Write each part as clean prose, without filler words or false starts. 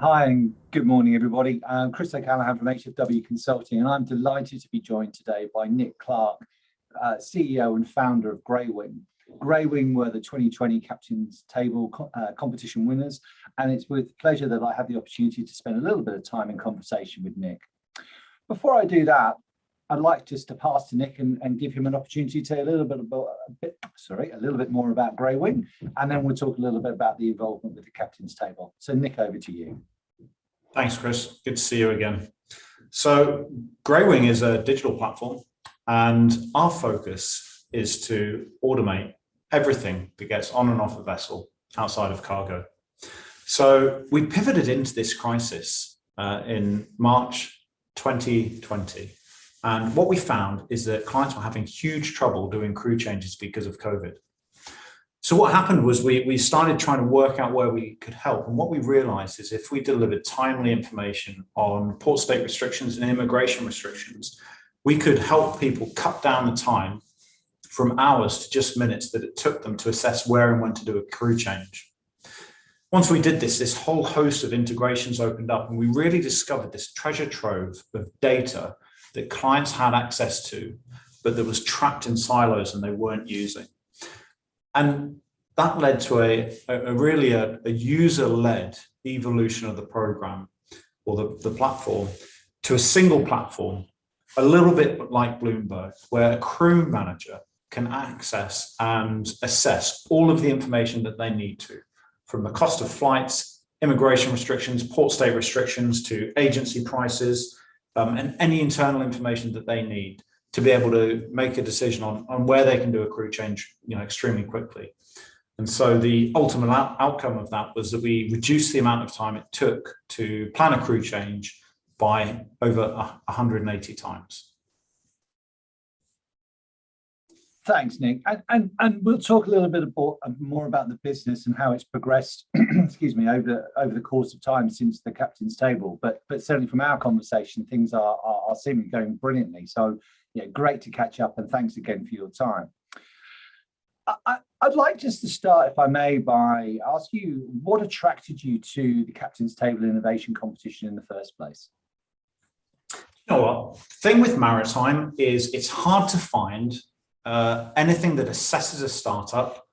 Hi and good morning, everybody. Chris O'Callaghan from HFW Consulting, and I'm delighted to be joined today by Nick Clark, CEO and founder of Greywing. Greywing were the 2020 Captain's Table competition winners, and it's with pleasure that I have the opportunity to spend a little bit of time in conversation with Nick. Before I do that, I'd like just to pass to Nick and give him an opportunity to say a little bit more about Greywing, and then we'll talk a little bit about the involvement with the Captain's Table. So Nick, over to you. Thanks, Chris. Good to see you again. So Greywing is a digital platform, and our focus is to automate everything that gets on and off a vessel outside of cargo. So we pivoted into this crisis in March 2020. And what we found is that clients were having huge trouble doing crew changes because of COVID. So what happened was we started trying to work out where we could help. And what we realized is if we delivered timely information on port state restrictions and immigration restrictions, we could help people cut down the time from hours to just minutes that it took them to assess where and when to do a crew change. Once we did this whole host of integrations opened up, and we really discovered this treasure trove of data that clients had access to, but that was trapped in silos and they weren't using. And that led to a user-led evolution of the program or the platform to a single platform, a little bit like Bloomberg, where a crew manager can access and assess all of the information that they need to, from the cost of flights, immigration restrictions, port state restrictions, to agency prices, and any internal information that they need to be able to make a decision on where they can do a crew change, extremely quickly. And so the ultimate outcome of that was that we reduced the amount of time it took to plan a crew change by over 180 times. Thanks, Nick. And we'll talk a little bit more about the business and how it's progressed, excuse me, over the course of time since the Captain's Table. But certainly from our conversation, things are seemingly going brilliantly. So yeah, great to catch up, and thanks again for your time. I'd like just to start, if I may, by asking you what attracted you to the Captain's Table Innovation Competition in the first place? You know what? The thing with maritime is it's hard to find anything that assesses a startup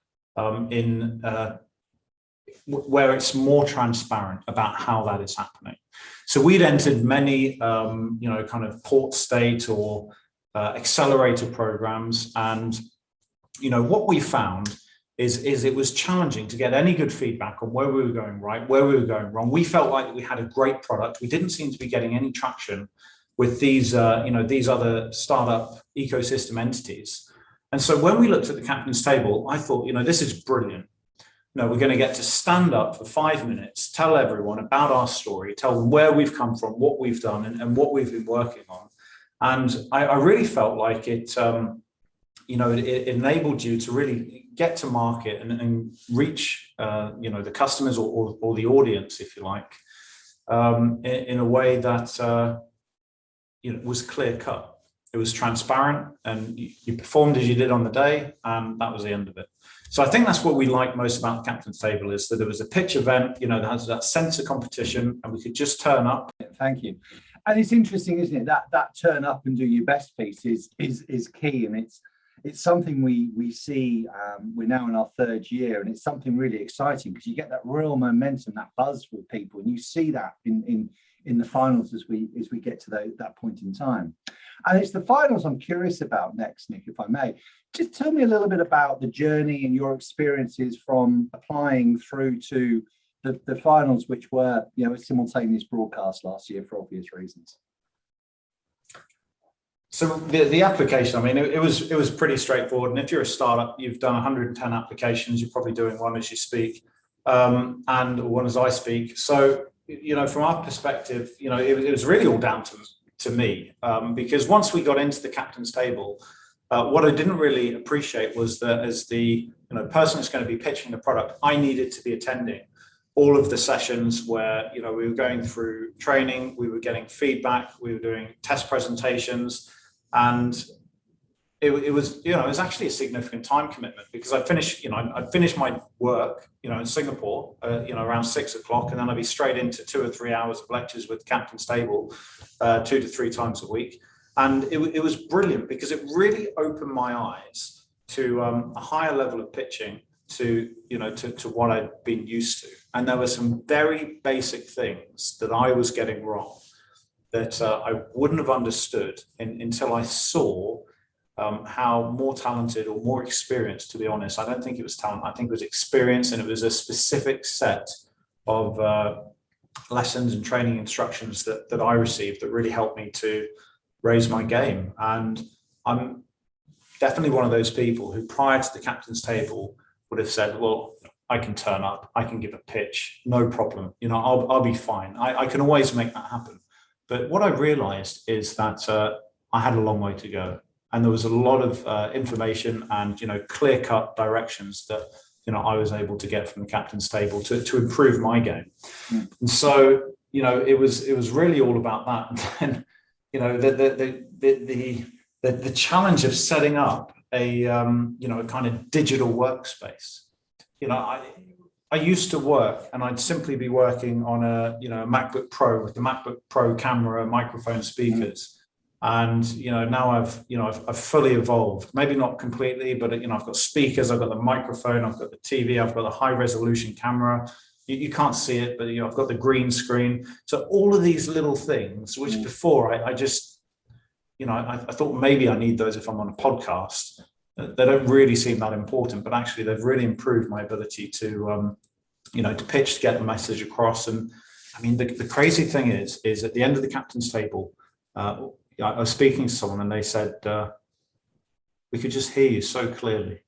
where it's more transparent about how that is happening. So we'd entered many, kind of port state or accelerator programs, and what we found is it was challenging to get any good feedback on where we were going right, where we were going wrong. We felt like we had a great product. We didn't seem to be getting any traction with these, these other startup ecosystem entities. And so when we looked at the Captain's Table, I thought, this is brilliant. We're going to get to stand up for 5 minutes, tell everyone about our story, tell them where we've come from, what we've done, and what we've been working on. And I really felt like it enabled you to really get to market and reach, the customers or the audience, if you like, in a way that was clear cut. It was transparent, and you performed as you did on the day, and that was the end of it. So I think that's what we like most about the Captain's Table, is that it was a pitch event, that has that sense of competition, and we could just turn up. Thank you. And it's interesting, isn't it, that turn up and do your best piece is key, and it's something we see. We're now in our 3rd year, and it's something really exciting because you get that real momentum, that buzz with people, and you see that in the finals as we get to that point in time. And it's the finals I'm curious about next, Nick, if I may. Just tell me a little bit about the journey and your experiences from applying through to the finals, which were, a simultaneous broadcast last year for obvious reasons. So the application, it was pretty straightforward. And if you're a startup, you've done 110 applications, you're probably doing one as you speak, and one as I speak. So, from our perspective, it was really all down to me, because once we got into the Captain's Table, what I didn't really appreciate was that as the person that's going to be pitching the product, I needed to be attending all of the sessions where we were going through training, we were getting feedback, we were doing test presentations, and it was, you know, it was actually a significant time commitment because I'd finish my work, you know, in Singapore, you know, around 6 o'clock, and then I'd be straight into 2 or 3 hours of lectures with Captain's Table, 2 to 3 times a week. And it was brilliant because it really opened my eyes to a higher level of pitching, to, you know, to what I'd been used to. And there were some very basic things that I was getting wrong that I wouldn't have understood until I saw how more talented or more experienced, to be honest, I don't think it was talent, I think it was experience, and it was a specific set of lessons and training instructions that I received that really helped me to raise my game. And I'm definitely one of those people who prior to the Captain's Table would have said, well, I can turn up, I can give a pitch, no problem, you know, I'll be fine. I can always make that happen. But what I realized is that I had a long way to go. And there was a lot of information and, you know, clear-cut directions that, you know, I was able to get from the Captain's Table to improve my game. Mm. And so, you know, it was really all about that. And then, you know, the challenge of setting up a you know, a kind of digital workspace. You know, I used to work and I'd simply be working on a, you know, a MacBook Pro with the MacBook Pro camera, microphone, speakers. And, you know, now I've fully evolved, maybe not completely, but, you know, I've got speakers, I've got the microphone, I've got the TV, I've got the high resolution camera. You can't see it, but, you know, I've got the green screen. So all of these little things, which before I just, you know, I thought maybe I need those if I'm on a podcast. They don't really seem that important, but actually they've really improved my ability to, you know, to pitch, to get the message across. And I mean, the crazy thing is at the end of the Captain's Table, I was speaking to someone and they said, we could just hear you so clearly.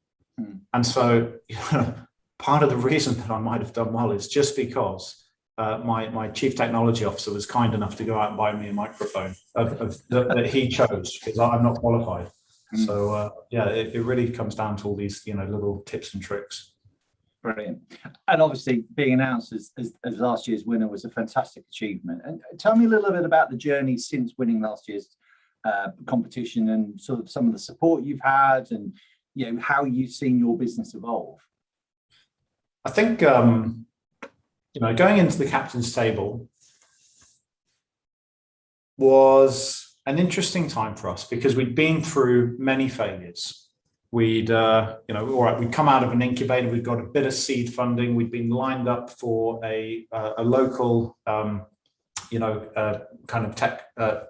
And so, you know, part of the reason that I might have done well is just because my chief technology officer was kind enough to go out and buy me a microphone that he chose, because I'm not qualified. So yeah, it really comes down to all these, you know, little tips and tricks. Brilliant. And obviously being announced as last year's winner was a fantastic achievement. And tell me a little bit about the journey since winning last year's competition, and sort of some of the support you've had, and, you know, how you've seen your business evolve. I think, you know, going into the Captain's Table was an interesting time for us because we'd been through many failures. We'd, you know, all right, we'd come out of an incubator, we'd got a bit of seed funding, we'd been lined up for a local, you know, kind of tech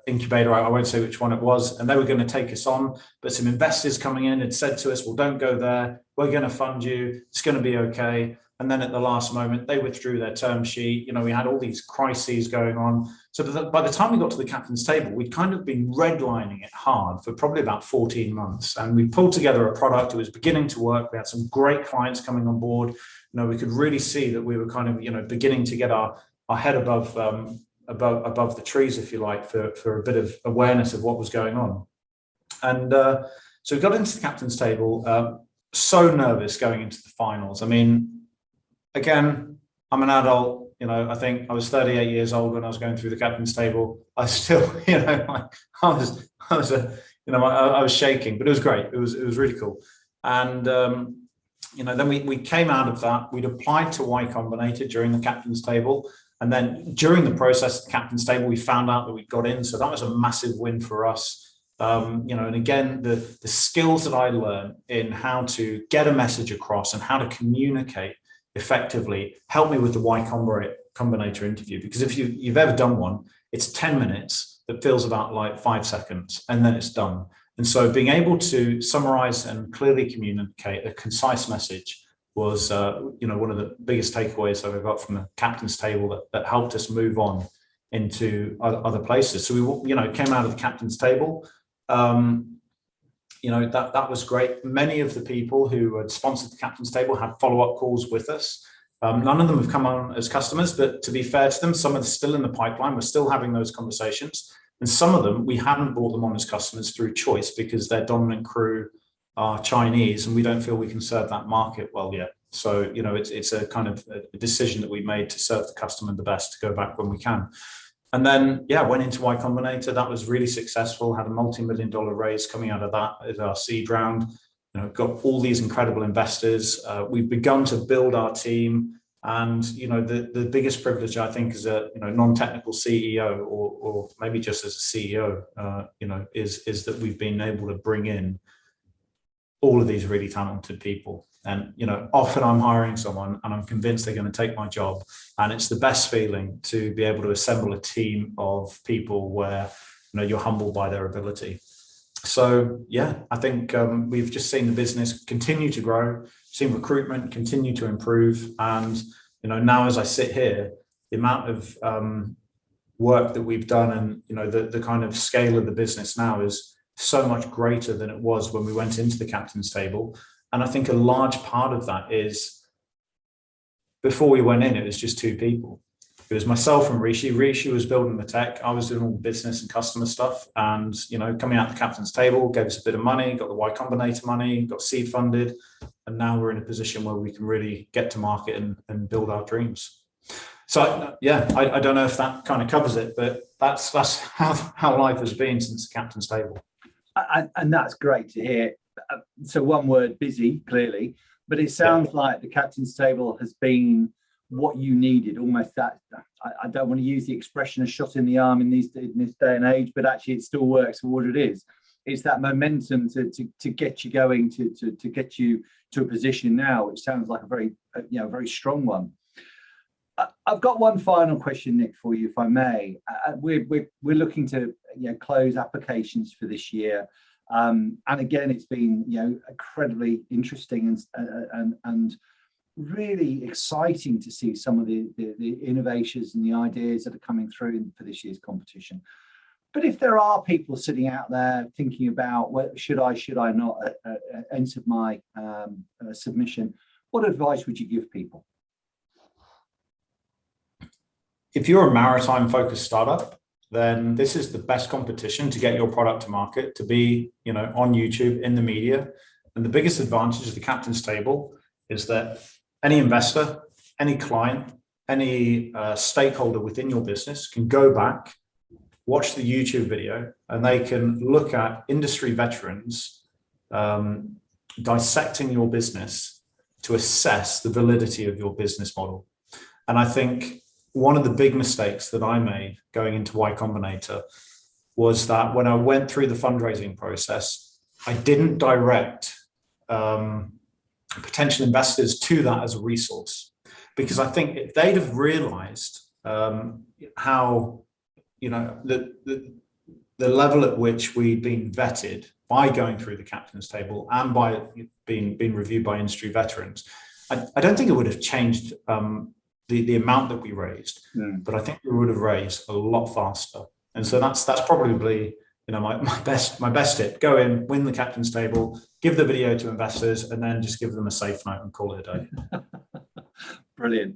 incubator. I won't say which one it was, and they were going to take us on, but some investors coming in had said to us, well, don't go there, we're going to fund you, it's going to be okay. And then at the last moment, they withdrew their term sheet. You know, we had all these crises going on. So by the time we got to the Captain's Table, we'd kind of been redlining it hard for probably about 14 months. And we pulled together a product. It was beginning to work. We had some great clients coming on board. You know, we could really see that we were kind of, you know, beginning to get our head above the trees, if you like, for a bit of awareness of what was going on. And so we got into the Captain's Table, so nervous going into the finals. I mean, again, I'm an adult, you know, I think I was 38 years old when I was going through the Captain's Table. I still, you know, I was shaking, but it was great. It was really cool. And, you know, then we came out of that. We'd applied to Y Combinator during the Captain's Table. And then during the process of the Captain's Table, we found out that we got in. So that was a massive win for us. You know, and again, the skills that I learned in how to get a message across and how to communicate effectively helped me with the Y Combinator interview, because if you've ever done one, it's 10 minutes that feels about like 5 seconds and then it's done. And so being able to summarize and clearly communicate a concise message was, you know, one of the biggest takeaways that I got from the Captain's Table that helped us move on into other places. So we, you know, came out of the Captain's Table. You know, that was great. Many of the people who had sponsored the Captain's Table had follow-up calls with us. None of them have come on as customers, but to be fair to them, some are still in the pipeline. We're still having those conversations. And some of them, we haven't brought them on as customers through choice because their dominant crew are Chinese and we don't feel we can serve that market well yet. So, you know, it's a kind of a decision that we made to serve the customer the best, to go back when we can. And then, yeah, went into Y Combinator. That was really successful, had a multi-million-dollar raise coming out of that as our seed round. You know, got all these incredible investors. We've begun to build our team. And, you know, the biggest privilege, I think, as a, you know, non-technical CEO or maybe just as a CEO, you know, is that we've been able to bring in all of these really talented people. And, you know, often I'm hiring someone and I'm convinced they're going to take my job. And it's the best feeling to be able to assemble a team of people where, you know, you're humbled by their ability. So, yeah, I think we've just seen the business continue to grow, seen recruitment continue to improve. And, you know, now as I sit here, the amount of work that we've done and, you know, the kind of scale of the business now is so much greater than it was when we went into the captain's table. And I think a large part of that is before we went in, it was just two people. It was myself and Rishi. Rishi was building the tech. I was doing all the business and customer stuff. And, you know, coming out the captain's table, gave us a bit of money, got the Y Combinator money, got seed funded. And now we're in a position where we can really get to market and build our dreams. So, yeah, I don't know if that kind of covers it, but that's how life has been since the captain's table. And that's great to hear. So one word, busy, clearly, but it sounds like the captain's table has been what you needed, almost that. I don't want to use the expression a shot in the arm in this day and age, but actually it still works for what it is. It's that momentum to get you going, to get you to a position now, which sounds like a very, you know, very strong one. I've got one final question, Nick, for you, if I may. We're looking to, you know, close applications for this year, and again, it's been, you know, incredibly interesting and really exciting to see some of the innovations and the ideas that are coming through for this year's competition. But if there are people sitting out there thinking about, well, should I not enter my submission, what advice would you give people? If you're a maritime focused startup, then this is the best competition to get your product to market, to be, you know, on YouTube, in the media. And the biggest advantage of the captain's table is that any investor, any client, any stakeholder within your business can go back, watch the YouTube video, and they can look at industry veterans dissecting your business to assess the validity of your business model. And I think one of the big mistakes that I made going into Y Combinator was that when I went through the fundraising process, I didn't direct potential investors to that as a resource, because I think if they'd have realized how, you know, the level at which we'd been vetted by going through the captain's table and by being reviewed by industry veterans, I don't think it would have changed the amount that we raised, but I think we would have raised a lot faster. And so that's probably, you know, my best tip. Go in, win the captain's table, give the video to investors, and then just give them a safe note and call it a day. Brilliant.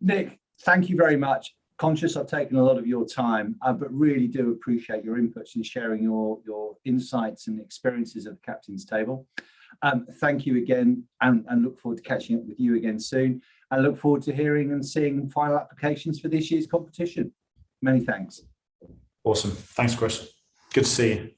Nick, thank you very much. Conscious I've taken a lot of your time, but really do appreciate your inputs and sharing your insights and experiences at the captain's table. Thank you again, and look forward to catching up with you again soon. I look forward to hearing and seeing final applications for this year's competition. Many thanks. Awesome. Thanks, Chris. Good to see you.